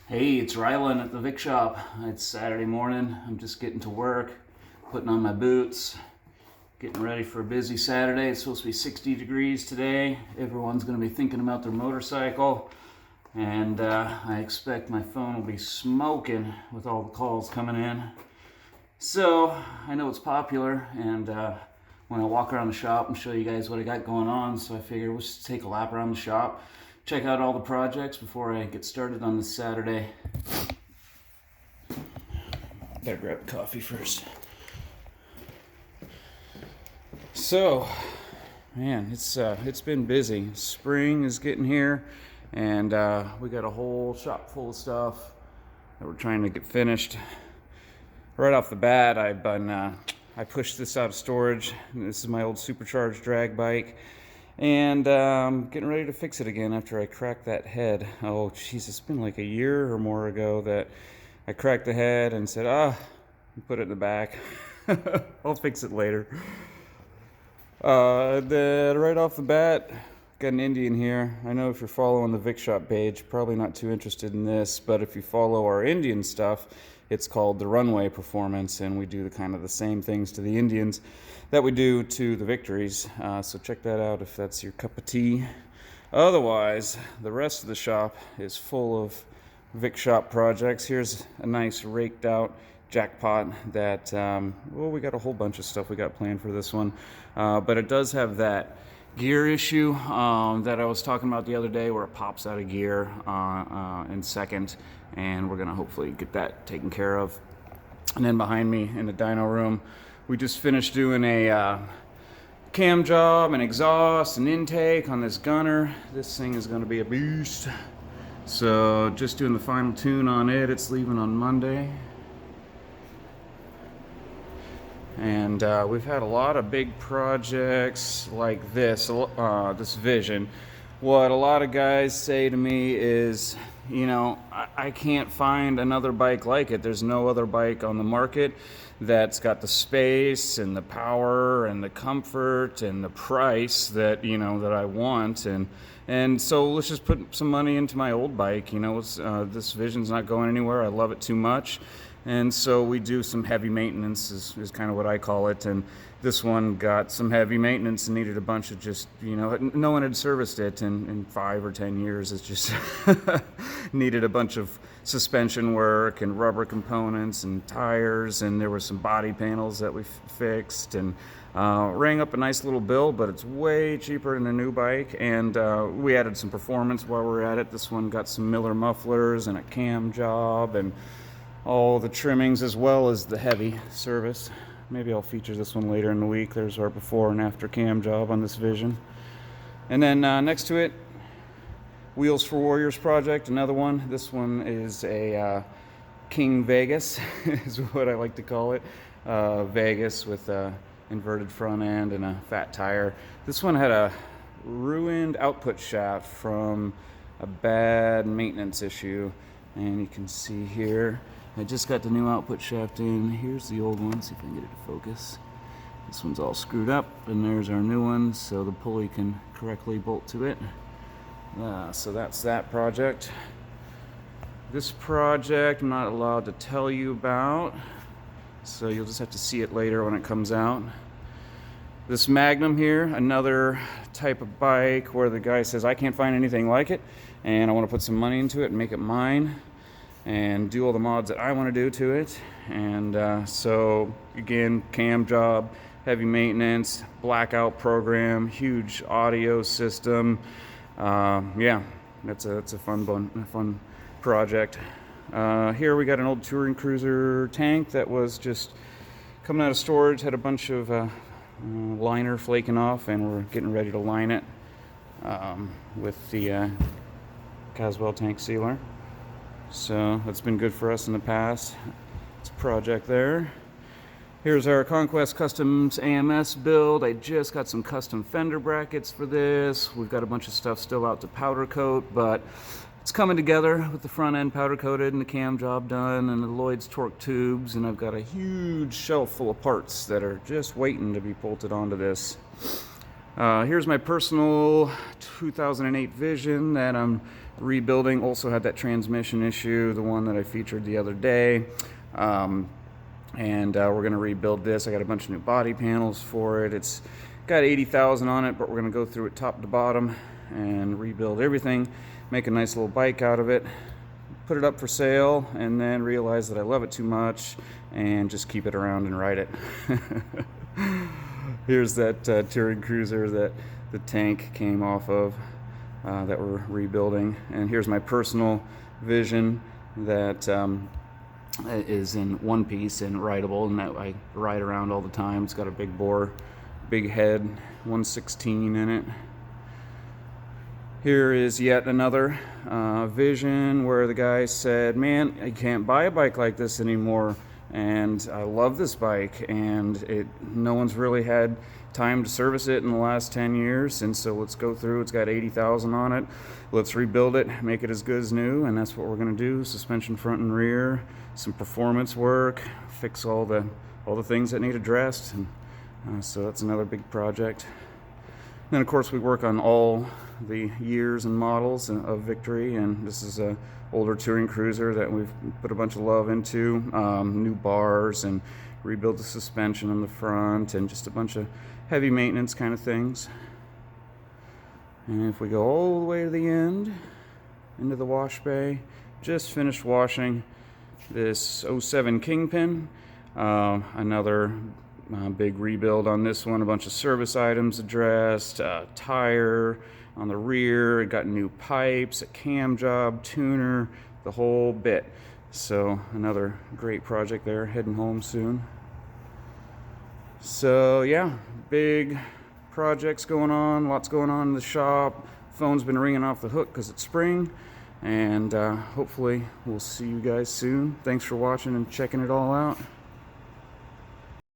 Hey, it's Rylan at the Vic Shop. It's Saturday morning. I'm just getting to work, putting on my boots, getting ready for a busy Saturday. It's supposed to be 60 degrees today. Everyone's going to be thinking about their motorcycle. And I expect my phone will be smoking with all the calls coming in. So I know it's popular, and when I walk around the shop and show you guys what I got going on, so I figure we'll just take a lap around the shop, check out all the projects before I get started on this Saturday. Better grab coffee first. So, man, it's been busy. Spring is getting here, and we got a whole shop full of stuff that we're trying to get finished. Right off the bat, I pushed this out of storage. This is my old supercharged drag bike. And getting ready to fix it again after I cracked that head. Oh, jeez, it's been like a year or more ago that I cracked the head and said, put it in the back. I'll fix it later. Then right off the bat, got an Indian here. I know if you're following the Vic Shop page, probably not too interested in this, but if you follow our Indian stuff, it's called the Runway Performance, and we do the kind of the same things to the Indians that we do to the Victories. So check that out if that's your cup of tea. Otherwise, the rest of the shop is full of Vic Shop projects. Here's a nice raked out jackpot that, we got a whole bunch of stuff we got planned for this one. But it does have that gear issue that I was talking about the other day, where it pops out of gear in second, and we're gonna hopefully get that taken care of. And then behind me in the dyno room, we just finished doing a cam job, and exhaust, and intake on this gunner. This thing is gonna be a beast. So just doing the final tune on it. It's leaving on Monday. And we've had a lot of big projects like this, this Vision. What a lot of guys say to me is, I can't find another bike like it. There's no other bike on the market that's got the space and the power and the comfort and the price that, that I want. And so let's just put some money into my old bike. This Vision's not going anywhere. I love it too much. And so we do some heavy maintenance is kind of what I call it. And this one got some heavy maintenance and needed a bunch of just, no one had serviced it in 5 or 10 years. It's just needed a bunch of suspension work and rubber components and tires. And there were some body panels that we fixed, and rang up a nice little bill, but it's way cheaper than a new bike. And we added some performance while we're at it. This one got some Miller mufflers and a cam job and all the trimmings, as well as the heavy service. Maybe I'll feature this one later in the week. There's our before and after cam job on this Vision. And then next to it, Wheels for Warriors project, another one. This one is a King Vegas, is what I like to call it. Vegas with a inverted front end and a fat tire. This one had a ruined output shaft from a bad maintenance issue. And you can see here, I just got the new output shaft in. Here's the old one, see if I can get it to focus. This one's all screwed up, and there's our new one, so the pulley can correctly bolt to it. So that's that project. This project I'm not allowed to tell you about, so you'll just have to see it later when it comes out. This Magnum here, another type of bike where the guy says, I can't find anything like it, and I want to put some money into it and make it mine and do all the mods that I want to do to it. And so again, cam job, heavy maintenance, blackout program, huge audio system. Yeah, that's a fun project. Here we got an old touring cruiser tank that was just coming out of storage, had a bunch of liner flaking off, and we're getting ready to line it with the Caswell tank sealer. So that's been good for us in the past. It's a project there. Here's our Conquest Customs AMS build. I just got some custom fender brackets for this. We've got a bunch of stuff still out to powder coat, but it's coming together with the front end powder coated and the cam job done and the Lloyd's torque tubes, and I've got a huge shelf full of parts that are just waiting to be bolted onto this. Here's my personal 2008 Vision that I'm rebuilding. Also had that transmission issue, the one that I featured the other day. And we're going to rebuild this. I got a bunch of new body panels for it. It's got 80,000 on it, but we're going to go through it top to bottom and rebuild everything, make a nice little bike out of it, put it up for sale, and then realize that I love it too much and just keep it around and ride it. Here's that touring cruiser that the tank came off of that we're rebuilding. And here's my personal Vision that is in one piece and rideable, and that I ride around all the time. It's got a big bore, big head, 116 in it. Here is yet another Vision where the guy said, man, I can't buy a bike like this anymore, and I love this bike, and no one's really had time to service it in the last 10 years, and so let's go through. It's got 80,000 on it. Let's rebuild it, make it as good as new, and that's what we're going to do. Suspension front and rear, some performance work, fix all the things that need addressed, and so that's another big project. Then of course we work on all the years and models of Victory, and this is a older touring cruiser that we've put a bunch of love into. New bars, and rebuild the suspension on the front, and just a bunch of heavy maintenance kind of things. And if we go all the way to the end, into the wash bay, just finished washing this '07 Kingpin. Another big rebuild on this one, a bunch of service items addressed, tire on the rear, it got new pipes, a cam job, tuner, the whole bit. So another great project there, heading home soon. So yeah, big projects going on, lots going on in the shop. Phone's been ringing off the hook because it's spring, and hopefully we'll see you guys soon. Thanks for watching and checking it all out.